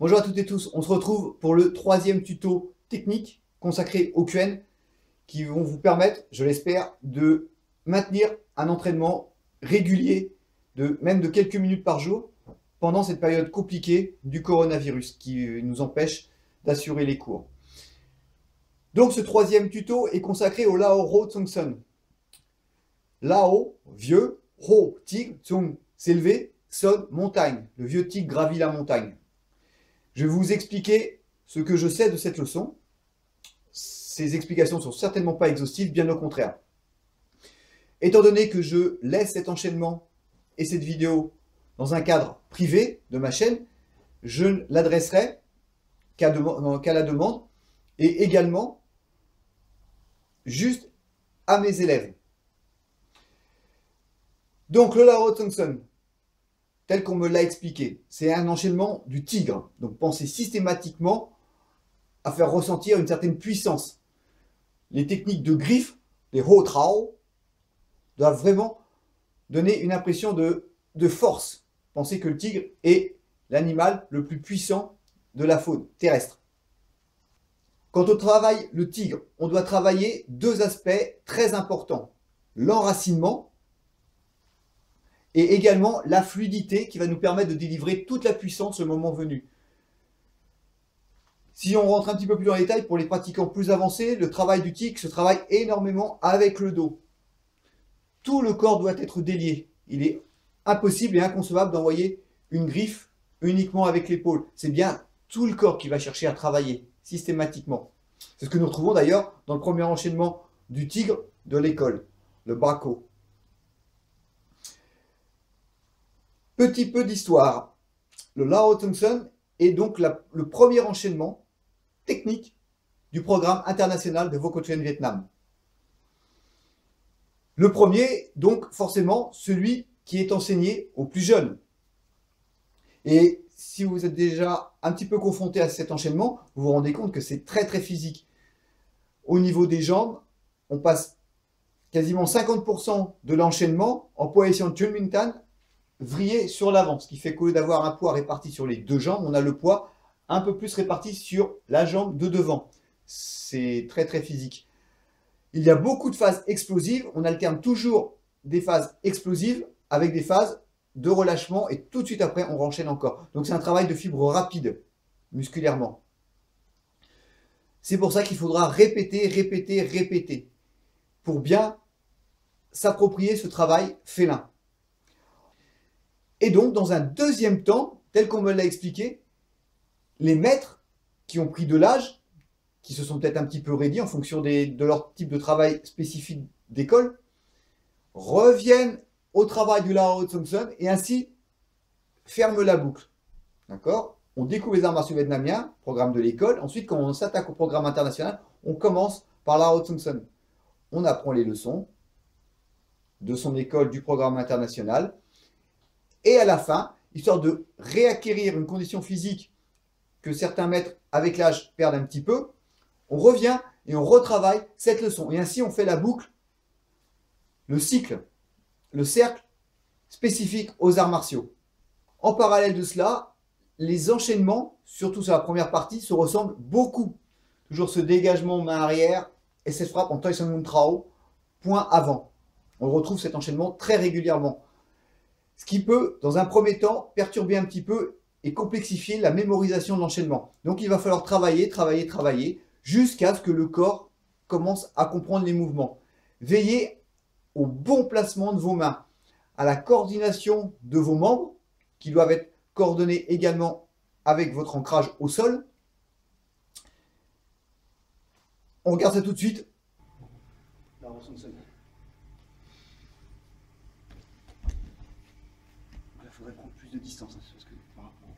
Bonjour à toutes et tous, on se retrouve pour le troisième tuto technique consacré au QN qui vont vous permettre, je l'espère, de maintenir un entraînement régulier même de quelques minutes par jour pendant cette période compliquée du coronavirus qui nous empêche d'assurer les cours. Donc ce troisième tuto est consacré au Lao Ro Tsung Sun. Lao, vieux, Ro, tigre, Tsung, s'élever, Sun, montagne. Le vieux tigre gravit la montagne. Je vais vous expliquer ce que je sais de cette leçon. Ces explications ne sont certainement pas exhaustives, bien au contraire. Étant donné que je laisse cet enchaînement et cette vidéo dans un cadre privé de ma chaîne, je ne l'adresserai qu'à la demande et également juste à mes élèves. Donc le Lao Tsung Sun, tel qu'on me l'a expliqué, c'est un enchaînement du tigre. Donc pensez systématiquement à faire ressentir une certaine puissance. Les techniques de griffe, les Ho Trao, doivent vraiment donner une impression de force. Pensez que le tigre est l'animal le plus puissant de la faune terrestre. Quand on travaille le tigre, on doit travailler deux aspects très importants. L'enracinement et également la fluidité qui va nous permettre de délivrer toute la puissance au moment venu. Si on rentre un petit peu plus dans les détails, pour les pratiquants plus avancés, le travail du tigre se travaille énormément avec le dos. Tout le corps doit être délié. Il est impossible et inconcevable d'envoyer une griffe uniquement avec l'épaule. C'est bien tout le corps qui va chercher à travailler systématiquement. C'est ce que nous retrouvons d'ailleurs dans le premier enchaînement du tigre de l'école, le Brako. Petit peu d'histoire. Le Lao Tsung Sun est donc le premier enchaînement technique du programme international de Voco-Train Vietnam. Le premier, donc forcément, celui qui est enseigné aux plus jeunes. Et si vous êtes déjà un petit peu confronté à cet enchaînement, vous vous rendez compte que c'est très très physique. Au niveau des jambes, on passe quasiment 50% de l'enchaînement en position de Chunmintan vrillé sur l'avant, ce qui fait qu'au lieu d'avoir un poids réparti sur les deux jambes, on a le poids un peu plus réparti sur la jambe de devant. C'est très très physique. Il y a beaucoup de phases explosives, on alterne toujours des phases explosives avec des phases de relâchement et tout de suite après on enchaîne encore. Donc c'est un travail de fibre rapide musculairement. C'est pour ça qu'il faudra répéter, répéter, répéter pour bien s'approprier ce travail félin. Et donc dans un deuxième temps, tel qu'on me l'a expliqué, les maîtres qui ont pris de l'âge, qui se sont peut-être un petit peu raidis en fonction de leur type de travail spécifique d'école, reviennent au travail du Lao Tsung Sun et ainsi ferment la boucle. D'accord? On découvre les arts martiaux vietnamiens, programme de l'école. Ensuite, quand on s'attaque au programme international, on commence par Lao Tsung Sun. On apprend les leçons de son école, du programme international. Et à la fin, histoire de réacquérir une condition physique que certains maîtres avec l'âge perdent un petit peu, on revient et on retravaille cette leçon. Et ainsi, on fait la boucle, le cycle, le cercle spécifique aux arts martiaux. En parallèle de cela, les enchaînements, surtout sur la première partie, se ressemblent beaucoup. Toujours ce dégagement main arrière et cette frappe en Toi Son Mun Trao, point avant. On retrouve cet enchaînement très régulièrement. Ce qui peut, dans un premier temps, perturber un petit peu et complexifier la mémorisation de l'enchaînement. Donc il va falloir travailler, travailler, travailler, jusqu'à ce que le corps commence à comprendre les mouvements. Veillez au bon placement de vos mains, à la coordination de vos membres, qui doivent être coordonnés également avec votre ancrage au sol. On regarde ça tout de suite. Il faudrait prendre plus de distance, parce que par rapport au...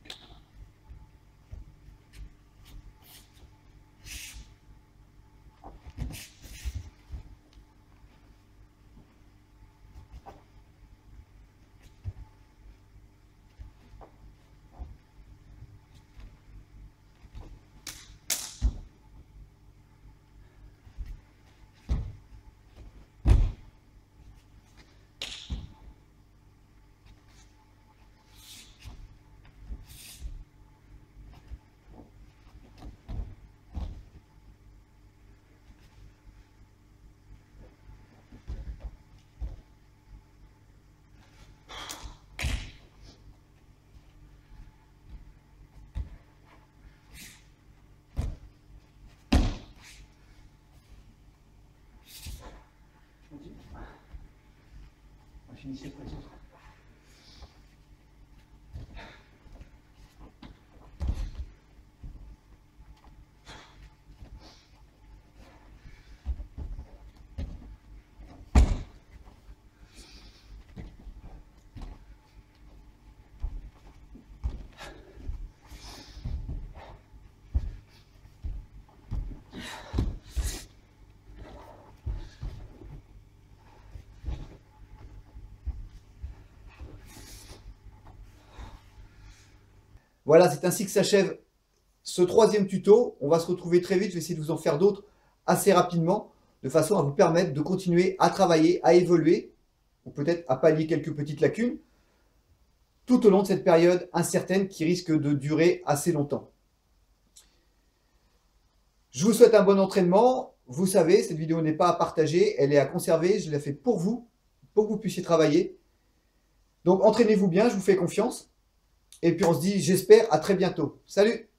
finissez par exemple. Voilà, c'est ainsi que s'achève ce troisième tuto. On va se retrouver très vite. Je vais essayer de vous en faire d'autres assez rapidement, de façon à vous permettre de continuer à travailler, à évoluer, ou peut-être à pallier quelques petites lacunes, tout au long de cette période incertaine qui risque de durer assez longtemps. Je vous souhaite un bon entraînement. Vous savez, cette vidéo n'est pas à partager, elle est à conserver. Je l'ai fait pour que vous puissiez travailler. Donc entraînez-vous bien, je vous fais confiance. Et puis on se dit, j'espère, à très bientôt. Salut!